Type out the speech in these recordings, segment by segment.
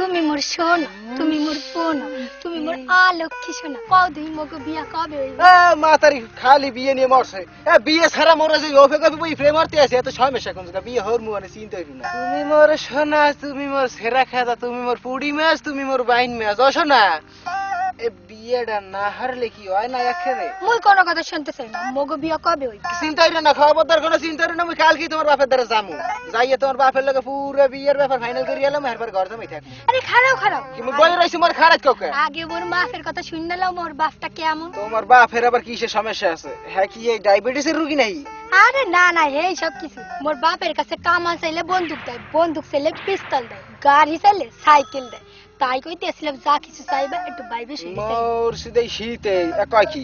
তুমি মোর সোনা, তুমি মোর পোনা, তুমি মোর আলক্ষী সোনা। কবে মগো বিয়া কবে হইব? মাতারি খালি বিয়ে নিয়ে মরছে। বিয়ে ছাড়া মরে যে ওফে কবি বই প্রেম মারতে আছে এত সমস্যা কোন জায়গা বিয়ে হর মুয়ানে চিন্তা হইল না। তুমি মোর সোনা, তুমি মোর সেরা খাদা, তুমি মোর পুডি মাছ, তুমি মোর বাইন মাছ। ও সোনা, এ বিয়েটা না হারলে কি হয় না একেবারে? মুই কোনো কথা শুনতে চাই না। মগো বিয়া কবে হইব? চিন্তা হইল না, খবরদার কোনো চিন্তা হইল না। আমি কালকে তোমার বাপের দ্বারা যামু, যাইয়ে তোমার বাপের লগে পুরো বিয়ের ব্যাপার ফাইনাল করে এলাম। এরপর ঘর জমাই থাকবো। আরে খারাপ খারাপ, কি মুই বই রইছি মোর খারাপ কাউকে? আগে মোর বাপের কথা শুনলাম। মোর বাপটা কেমন? তোমার বাপের আবার কিসের সমস্যা আছে? হ্যাঁ কি এই ডায়াবেটিসের রোগী নাই? আরে না না, এই সব কিছু। মোর বাপের কাছে কামান চাইলে বন্দুক দেয়, বন্দুক চাইলে পিস্তল দেয়, গাড়ি চাইলে সাইকেল দেয়। তাই কইতেছিলাম যা কিছু চাইবা একটু বাইবে শুনি। মোর সিধে শীতে কয় কি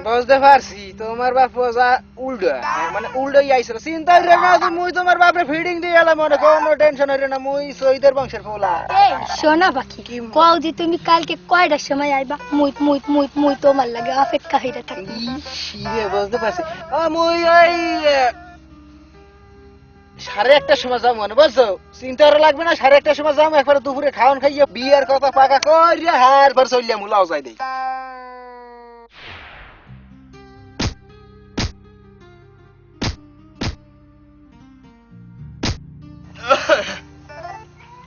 বুঝতে পারছি। তোমার বাপ যা উল্টা, মানে উল্টাই আইছিল। চিন্তা হইল না যে মুই তোমার বাপরে ফিডিং দিয়ে এলাম, মানে কোনো টেনশন হইল না। মুই সৈদের বংশের ফোলা। এই সোনা পাখি, কও যে তুমি কালকে কয়টার সময় আইবা? মুই মুই মুই মুই তোমার লাগে অপেক্ষা হইরা থাকি। ইরে বুঝতে পারছি। মুই ওই 1:30টার সময় যাবো, মানে বুঝছো? চিন্তা করা লাগবে না। 1:30টার সময় যাবো, একবারে দুপুরে খাওয়ান খাইয়ে বিয়ের কথা পাকা করিয়া হার পর চলিয়া মুলাও যাই দেই।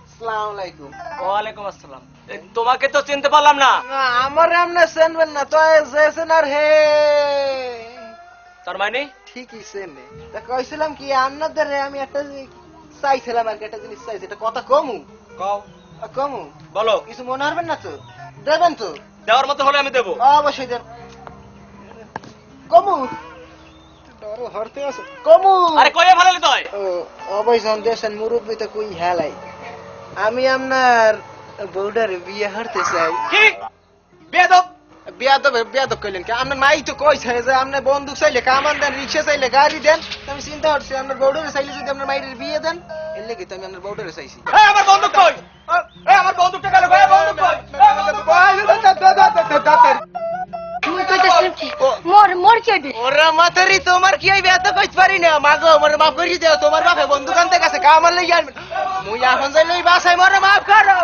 আসসালামু আলাইকুম। ওয়ালাইকুম আসসালাম। তোমাকে তো চিনতে পারলাম না। আমার আমনে চেনবেন না তো, যেছেন আর হে তার মানে ঠিকই চেনে। তা কইছিলাম কি আপনাদের আমি একটা চাইছিলাম আর কি, একটা জিনিস চাইছি। এটা কথা কমু? কও, কমু? বলো। কিছু মনে হবেন না তো? দেবেন তো? দেওয়ার মতো হলে আমি দেবো। অবশ্যই দেন। কমু? ডরো হরতে আছে। কমু? আরে কইয়া ভালো লই। ও অবশ্যই দেশের মুরব্বী তো কই হেলাই। আমি আপনার বউডারে বিয়ে হারতে চাই। কি বেয়াদব? বিয়াদব বিয়াদব কইলেন কি? আপনার মাই তো কইছে যে আপনি বন্দুক চাইলে কামান দেন, রিক্সা চাইলে গাড়ি দেন। আমি চিন্তা করছি আপনার বউডারে চাইলে যদি আপনার মাইয়ের বিয়ে দেন, এর লাগি তো আমি আপনার বউডারে চাইছি। এই আমার বন্দুক কই? এই আমার বন্দুকটা গেল কই? বন্দুক কই? মুই কইতাছিলাম কি মোর মোর কি হইবে? ওরা মাথারি তোমার কি হইবে এত কইতে পারি না। মাগো মোরে মাফ করি দাও। তোমার বাপে বন্দুক আনতে গেছে, কামার লাগি আনবে। মুই এখন যাইলে বাসায় মোরে মাফ করো।